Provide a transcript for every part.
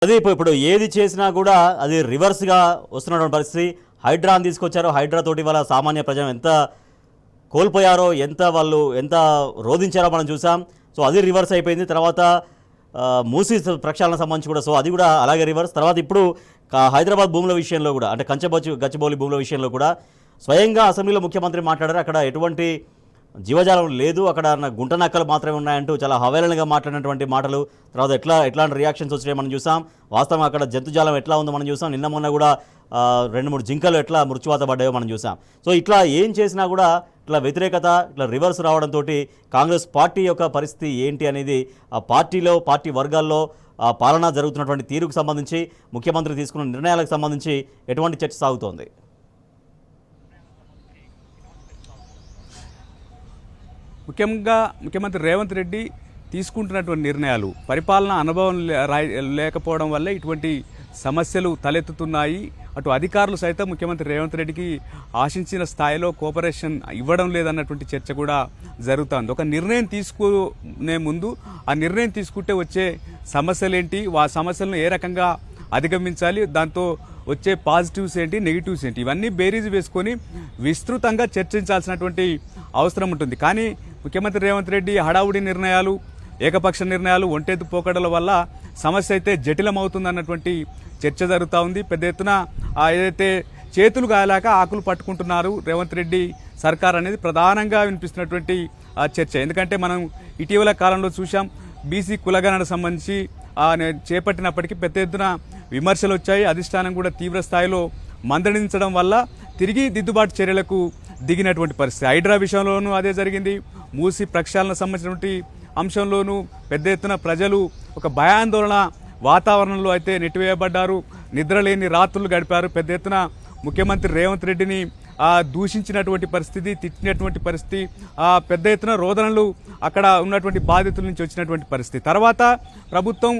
అది ఇప్పుడు ఏది చేసినా కూడా అది రివర్స్గా వస్తున్నటువంటి పరిస్థితి. హైడ్రాని తీసుకొచ్చారో, హైడ్రా తోటి వాళ్ళ సామాన్య ప్రజలు ఎంత కోల్పోయారో, ఎంత రోధించారో మనం చూసాం. సో అది రివర్స్ అయిపోయింది. తర్వాత మూసీ ప్రక్షాళన సంబంధించి కూడా అది కూడా అలాగే రివర్స్. తర్వాత ఇప్పుడు హైదరాబాద్ భూముల విషయంలో కూడా, అంటే గచ్చిబౌలి భూముల విషయంలో కూడా స్వయంగా అసెంబ్లీలో ముఖ్యమంత్రి మాట్లాడారు. అక్కడ ఎటువంటి జీవజాలం లేదు, అక్కడ గుంట నక్కలు మాత్రమే ఉన్నాయంటూ చాలా హవేళనగా మాట్లాడినటువంటి మాటలు. తర్వాత ఎట్లాంటి రియాక్షన్స్ వచ్చినాయి మనం చూసాం. వాస్తవం అక్కడ జంతుజాలం ఎట్లా ఉందో మనం చూసాం. నిన్న మొన్న కూడా 2-3 జింకలు ఎట్లా మృత్యువాత పడ్డాయో మనం చూసాం. సో ఇట్లా ఏం చేసినా కూడా ఇట్లా వ్యతిరేకత, ఇట్లా రివర్స్ రావడంతో కాంగ్రెస్ పార్టీ యొక్క పరిస్థితి ఏంటి అనేది పార్టీ వర్గాల్లో పాలన జరుగుతున్నటువంటి తీరుకు సంబంధించి, ముఖ్యమంత్రి తీసుకున్న నిర్ణయాలకు సంబంధించి ఎటువంటి చర్చ సాగుతోంది? ముఖ్యంగా ముఖ్యమంత్రి రేవంత్ రెడ్డి తీసుకుంటున్నటువంటి నిర్ణయాలు, పరిపాలన అనుభవం లేకపోవడం వల్లే ఇటువంటి సమస్యలు తలెత్తుతున్నాయి. అటు అధికారులు సైతం ముఖ్యమంత్రి రేవంత్ రెడ్డికి ఆశించిన స్థాయిలో కోఆపరేషన్ ఇవ్వడం లేదన్నటువంటి చర్చ కూడా జరుగుతోంది. ఒక నిర్ణయం తీసుకునే ముందు ఆ నిర్ణయం తీసుకుంటే వచ్చే సమస్యలేంటి, ఆ సమస్యలను ఏ రకంగా అధిగమించాలి, దాంతో వచ్చే పాజిటివ్స్ ఏంటి, నెగిటివ్స్ ఏంటి, ఇవన్నీ బేరీజ్ వేసుకొని విస్తృతంగా చర్చించాల్సినటువంటి అవసరం ఉంటుంది. కానీ ముఖ్యమంత్రి రేవంత్ రెడ్డి హడావుడి నిర్ణయాలు, ఏకపక్ష నిర్ణయాలు, ఒంటెత్తు పోకడల వల్ల సమస్య అయితే జటిలమవుతుందన్నటువంటి చర్చ జరుగుతూ ఉంది. పెద్ద ఎత్తున ఏదైతే చేతులు గాయలాక ఆకులు పట్టుకుంటున్నారు రేవంత్ రెడ్డి సర్కార్ అనేది ప్రధానంగా వినిపిస్తున్నటువంటి చర్చ. ఎందుకంటే మనం ఇటీవల కాలంలో చూసాం, బీసీ కులగణనకు సంబంధించి చేపట్టినప్పటికీ పెద్ద ఎత్తున విమర్శలు వచ్చాయి. అధిష్టానం కూడా తీవ్ర స్థాయిలో మందలించడం వల్ల తిరిగి దిద్దుబాటు చర్యలకు దిగినటువంటి పరిస్థితి. హైడ్రా విషయంలోనూ అదే జరిగింది. మూసీ ప్రక్షాళన సంబంధించినటువంటి అంశంలోనూ పెద్ద ఎత్తున ప్రజలు ఒక భయాందోళన వాతావరణంలో అయితే నెట్టివేయబడ్డారు. నిద్రలేని రాత్రులు గడిపారు. పెద్ద ఎత్తున ముఖ్యమంత్రి రేవంత్ రెడ్డిని దూషించినటువంటి పరిస్థితి, తిట్టినటువంటి పరిస్థితి, పెద్ద ఎత్తున రోదనలు అక్కడ ఉన్నటువంటి బాధితుల నుంచి వచ్చినటువంటి పరిస్థితి. తర్వాత ప్రభుత్వం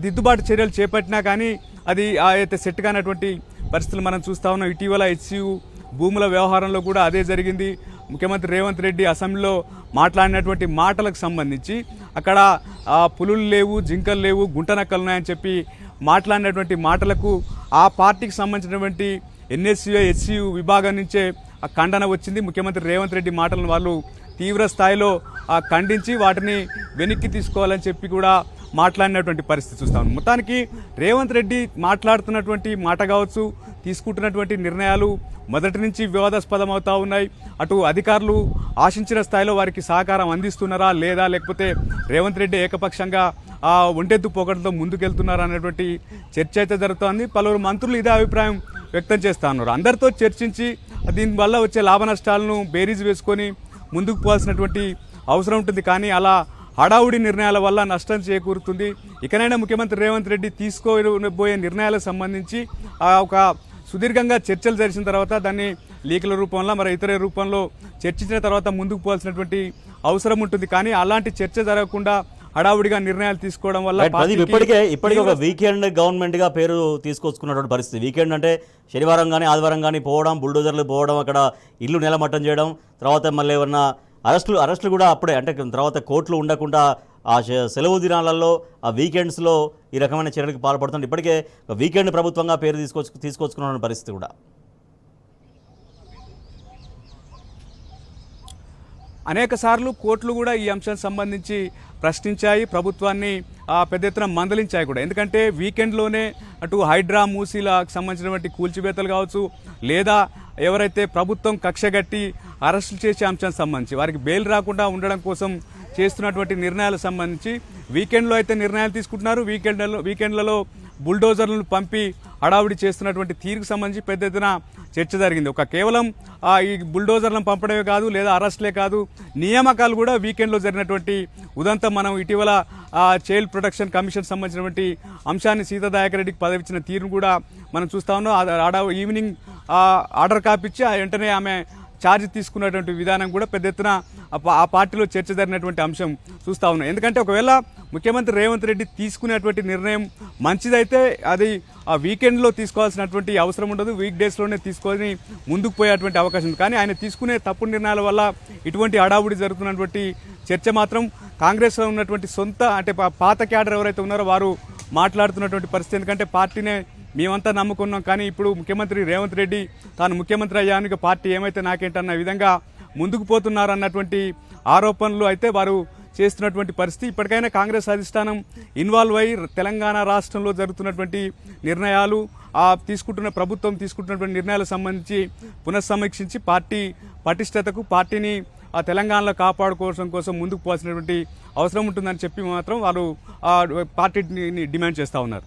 దిద్దుబాటు చర్యలు చేపట్టినా కానీ అది అయితే సెట్ కానటువంటి పరిస్థితులు మనం చూస్తా ఉన్నాం. ఇటీవల హెచ్సియు భూముల వ్యవహారంలో కూడా అదే జరిగింది. ముఖ్యమంత్రి రేవంత్ రెడ్డి అసెంబ్లీలో మాట్లాడినటువంటి మాటలకు సంబంధించి అక్కడ పులులు లేవు, జింకలు లేవు, గుంటనక్కలు ఉన్నాయని చెప్పి మాట్లాడినటువంటి మాటలకు ఆ పార్టీకి సంబంధించినటువంటి ఎన్ఎస్యు హెచ్సియు విభాగం నుంచే ఆ ఖండన వచ్చింది. ముఖ్యమంత్రి రేవంత్ రెడ్డి మాటలను వాళ్ళు తీవ్ర స్థాయిలో ఖండించి వాటిని వెనక్కి తీసుకోవాలని చెప్పి కూడా మాట్లాడినటువంటి పరిస్థితి చూస్తాం. మొత్తానికి రేవంత్ రెడ్డి మాట్లాడుతున్నటువంటి మాట కావచ్చు, తీసుకుంటున్నటువంటి నిర్ణయాలు మొదటి నుంచి వివాదాస్పదం అవుతూ ఉన్నాయి. అటు అధికారులు ఆశించిన స్థాయిలో వారికి సహకారం అందిస్తున్నారా లేదా, లేకపోతే రేవంత్ రెడ్డి ఏకపక్షంగా ఒంటెత్తు పోకడంతో ముందుకెళ్తున్నారా అనేటువంటి చర్చ అయితే జరుగుతోంది. పలువురు మంత్రులు ఇదే అభిప్రాయం వ్యక్తం చేస్తూ ఉన్నారు. అందరితో చర్చించి దీనివల్ల వచ్చే లాభ నష్టాలను బేరీజ్ వేసుకొని ముందుకు పోవాల్సినటువంటి అవసరం ఉంటుంది. కానీ అలా హడావుడి నిర్ణయాల వల్ల నష్టం చేకూరుతుంది. ఇకనైనా ముఖ్యమంత్రి రేవంత్ రెడ్డి తీసుకోబోయే నిర్ణయాలకు సంబంధించి ఒక సుదీర్ఘంగా చర్చలు జరిచిన తర్వాత దాన్ని లీకుల రూపంలో మరి ఇతర రూపంలో చర్చించిన తర్వాత ముందుకు పోవాల్సినటువంటి అవసరం ఉంటుంది. కానీ అలాంటి చర్చ జరగకుండా హడావుడిగా నిర్ణయాలు తీసుకోవడం వల్ల ఇప్పటికే ఒక వీకెండ్ గవర్నమెంట్ గా పేరు తీసుకొచ్చుకున్నటువంటి పరిస్థితి. వీకెండ్ అంటే శనివారం కానీ ఆదివారం కానీ పోవడం, బుల్డోజర్లు పోవడం, అక్కడ ఇల్లు నెలమట్టం చేయడం, తర్వాత మళ్ళీ ఏమన్నా అరెస్టులు కూడా అప్పుడే, అంటే తర్వాత కోర్టులు ఉండకుండా ఆ సెలవు దినాలలో, ఆ వీకెండ్స్లో ఈ రకమైన చర్యలకు పాల్పడుతుంది. ఇప్పటికే వీకెండ్ ప్రభుత్వంగా పేరు తీసుకొచ్చుకున్న పరిస్థితి కూడా. అనేక సార్లు కోర్టులు కూడా ఈ అంశానికి సంబంధించి ప్రశ్నించాయి, ప్రభుత్వాన్ని పెద్ద ఎత్తున మందలించాయి కూడా. ఎందుకంటే వీకెండ్లోనే అటు హైడ్రా, మూసీలకు సంబంధించినటువంటి కూల్చివేతలు కావచ్చు, లేదా ఎవరైతే ప్రభుత్వం కక్షగట్టి అరెస్టులు చేసే అంశానికి సంబంధించి వారికి బెయిల్ రాకుండా ఉండడం కోసం చేస్తున్నటువంటి నిర్ణయాలకు సంబంధించి వీకెండ్లో అయితే నిర్ణయాలు తీసుకుంటున్నారు. వీకెండ్లలో బుల్డోజర్లను పంపి హడావుడి చేస్తున్నటువంటి తీరుకు సంబంధించి పెద్ద ఎత్తున చర్చ జరిగింది. కేవలం ఈ బుల్డోజర్లను పంపడమే కాదు, లేదా అరెస్టులే కాదు, నియామకాలు కూడా వీకెండ్లో జరిగినటువంటి ఉదంతం మనం ఇటీవల చైల్డ్ ప్రొటెక్షన్ కమిషన్ సంబంధించినటువంటి అంశాన్ని సీతాదాయక రెడ్డికి పదవిచ్చిన తీరును కూడా మనం చూస్తా ఉన్నాం. ఈవినింగ్ ఆర్డర్ కాపిచ్చి వెంటనే ఆమె ఛార్జ్ తీసుకున్నటువంటి విధానం కూడా పెద్ద ఎత్తున ఆ పార్టీలో చర్చ జరిగినటువంటి అంశం చూస్తూ ఉన్నాం. ఎందుకంటే ఒకవేళ ముఖ్యమంత్రి రేవంత్ రెడ్డి తీసుకునేటువంటి నిర్ణయం మంచిదైతే అది ఆ వీకెండ్లో తీసుకోవాల్సినటువంటి అవసరం ఉండదు, వీక్ డేస్లోనే తీసుకొని ముందుకు పోయేటువంటి అవకాశం ఉంది. కానీ ఆయన తీసుకునే తప్పుడు నిర్ణయాల వల్ల ఇటువంటి హడావుడి జరుగుతున్నటువంటి చర్చ మాత్రం కాంగ్రెస్లో ఉన్నటువంటి సొంత, అంటే పాత క్యాడర్ ఎవరైతే ఉన్నారో వారు మాట్లాడుతున్నటువంటి పరిస్థితి. ఎందుకంటే పార్టీనే మేమంతా నమ్ముకున్నాం, కానీ ఇప్పుడు ముఖ్యమంత్రి రేవంత్ రెడ్డి తాను ముఖ్యమంత్రి అయ్యానికి పార్టీ ఏమైతే నాకేంటన్న విధంగా ముందుకు పోతున్నారన్నటువంటి ఆరోపణలు అయితే వారు చేస్తున్నటువంటి పరిస్థితి. ఇప్పటికైనా కాంగ్రెస్ అధిష్టానం ఇన్వాల్వ్ అయ్యి తెలంగాణ రాష్ట్రంలో జరుగుతున్నటువంటి నిర్ణయాలు, ప్రభుత్వం తీసుకుంటున్నటువంటి నిర్ణయాలకు సంబంధించి పునఃసమీక్షించి పార్టీ పటిష్టతకు, పార్టీని ఆ తెలంగాణలో కాపాడుకోవడం కోసం ముందుకు పోవాల్సినటువంటి అవసరం ఉంటుందని చెప్పి మాత్రం వాళ్ళు పార్టీని డిమాండ్ చేస్తూ ఉన్నారు.